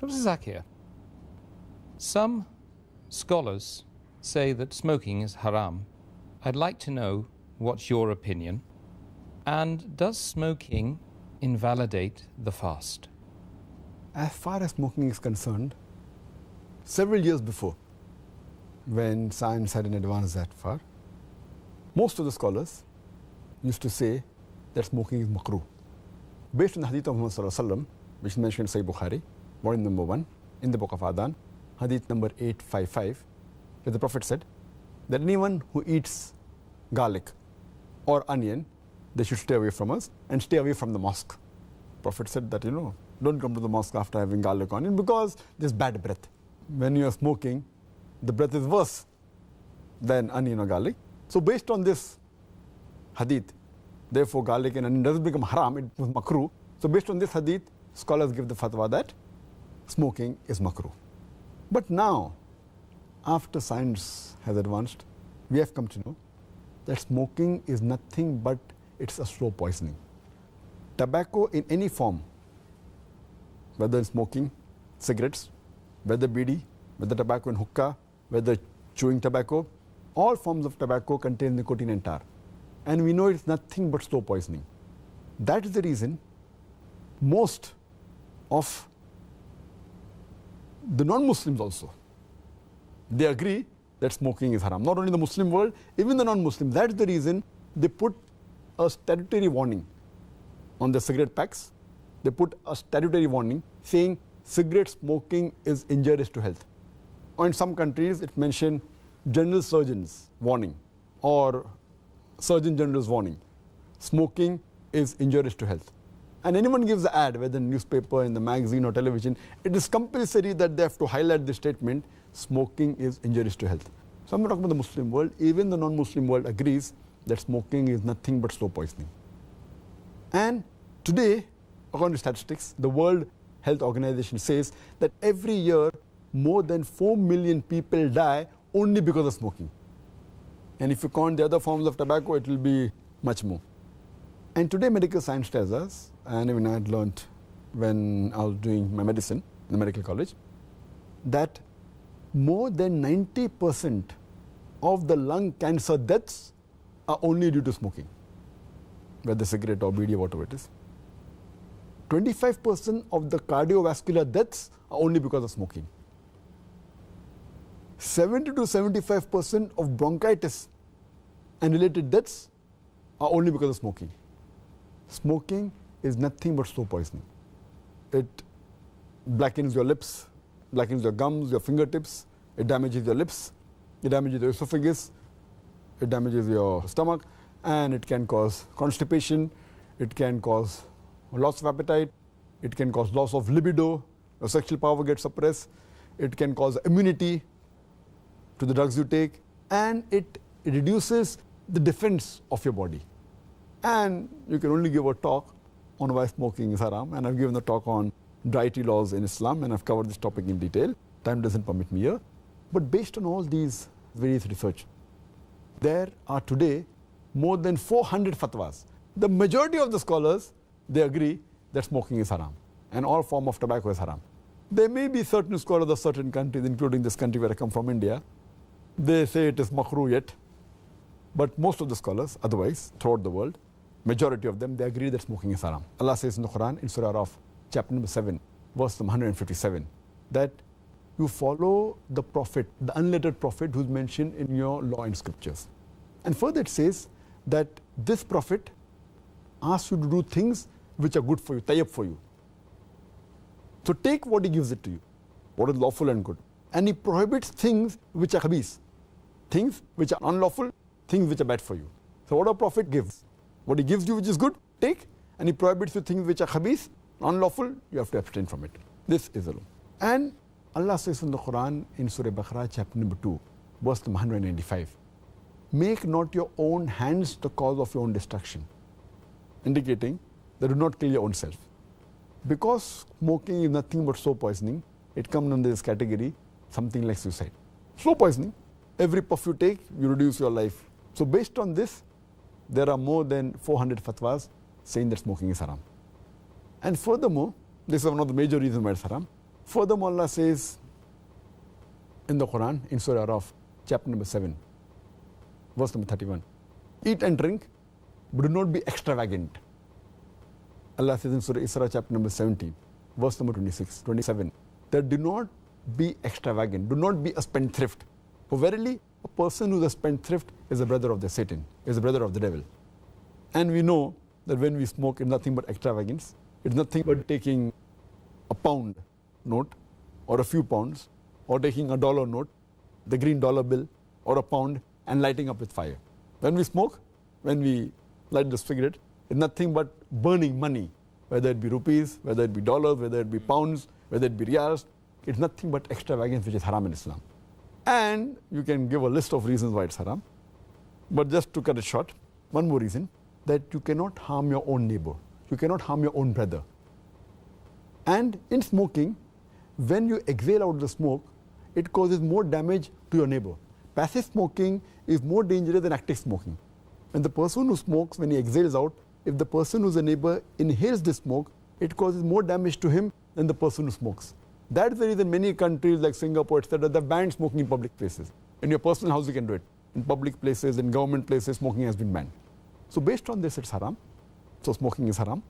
Dr. Zakir, some scholars say that smoking is haram. I'd like to know what's your opinion. And does smoking invalidate the fast? As far as smoking is concerned, several years before, when science hadn't advanced that far, most of the scholars used to say that smoking is makhrooh. Based on the Hadith of Muhammad, which is mentioned in Sahih Bukhari, volume number 1, in the Book of Adhan, Hadith number 855, where the Prophet said that anyone who eats garlic or onion, they should stay away from us and stay away from the mosque. Prophet said that, don't come to the mosque after having garlic or onion because there's bad breath. When you are smoking, the breath is worse than onion or garlic. So based on this hadith, therefore garlic and onion doesn't become haram, it was makhrooh. So based on this hadith, scholars give the fatwa that smoking is makhrooh. But now, after science has advanced, we have come to know that smoking is nothing but it's a slow poisoning. Tobacco in any form, whether smoking, cigarettes, whether bidi, whether tobacco in hookah, whether chewing tobacco, all forms of tobacco contain nicotine and tar. And we know it's nothing but slow poisoning. That is the reason most of the non-Muslims also, they agree that smoking is haram. Not only the Muslim world, even the non-Muslim. That is the reason they put a statutory warning on the cigarette packs. They put a statutory warning saying cigarette smoking is injurious to health. Or in some countries, it mentioned general surgeon's warning or surgeon general's warning. Smoking is injurious to health. And anyone gives the ad, whether in newspaper, in the magazine or television, it is compulsory that they have to highlight the statement, smoking is injurious to health. So I'm not talking about the Muslim world, even the non-Muslim world agrees that smoking is nothing but slow poisoning. And today, according to statistics, the World Health Organization says that every year more than 4 million people die only because of smoking. And if you count the other forms of tobacco, it will be much more. And today medical science tells us, and even I had learned when I was doing my medicine in the medical college, that more than 90% of the lung cancer deaths are only due to smoking, whether cigarette or bidi or whatever it is. 25% of the cardiovascular deaths are only because of smoking. 70 to 75% of bronchitis and related deaths are only because of smoking. Smoking is nothing but slow poisoning. It blackens your lips, blackens your gums, your fingertips, it damages your lips, it damages your esophagus, it damages your stomach, and it can cause constipation, it can cause loss of appetite, it can cause loss of libido, your sexual power gets suppressed, it can cause immunity to the drugs you take, and it reduces the defense of your body. And you can only give a talk on why smoking is haram, and I've given a talk on dietary laws in Islam, and I've covered this topic in detail. Time doesn't permit me here. But based on all these various research, there are today more than 400 fatwas. The majority of the scholars, they agree that smoking is haram, and all form of tobacco is haram. There may be certain scholars of certain countries, including this country where I come from, India, they say it is makhrooh yet. But most of the scholars, otherwise, throughout the world, majority of them, they agree that smoking is haram. Allah says in the Quran, in Surah Araf, chapter number 7, verse number 157, that you follow the prophet, the unlettered prophet who's mentioned in your law and scriptures. And further it says that this prophet asks you to do things which are good for you, tayyib for you. So take what he gives it to you, what is lawful and good. And he prohibits things which are khabith, things which are unlawful, things which are bad for you. So what a prophet gives, what he gives you which is good, take, and he prohibits you things which are khabith, unlawful, you have to abstain from it. This is the law. And Allah says in the Quran, in Surah Baqarah, chapter number 2, verse number 195, make not your own hands the cause of your own destruction, indicating that do not kill your own self. Because smoking is nothing but slow poisoning, it comes under this category, something like suicide. Slow poisoning, every puff you take, you reduce your life. So based on this, there are more than 400 fatwas saying that smoking is haram. And furthermore, this is one of the major reasons why it's haram, Furthermore, Allah says in the Quran, in Surah Araf, chapter number 7, verse number 31, eat and drink, but do not be extravagant. Allah says in Surah Isra, chapter number 17, verse number 27, that do not be extravagant, do not be a spendthrift. For verily, a person who is a spendthrift is a brother of the Satan, is a brother of the devil. And we know that when we smoke, it's nothing but extravagance. It's nothing but taking a pound note or a few pounds, or taking a dollar note, the green dollar bill, or a pound, and lighting up with fire. When we smoke, when we light the cigarette, it's nothing but burning money, whether it be rupees, whether it be dollars, whether it be pounds, whether it be riyals. It's nothing but extravagance, which is haram in Islam. And you can give a list of reasons why it's haram. But just to cut it short, one more reason, that you cannot harm your own neighbor. You cannot harm your own brother. And in smoking, when you exhale out the smoke, it causes more damage to your neighbor. Passive smoking is more dangerous than active smoking. When the person who smokes, when he exhales out, if the person who's a neighbor inhales the smoke, it causes more damage to him than the person who smokes. That's the reason many countries like Singapore, etc., they've banned smoking in public places. In your personal house, you can do it. In public places, in government places, smoking has been banned. So based on this, it's haram. So smoking is haram.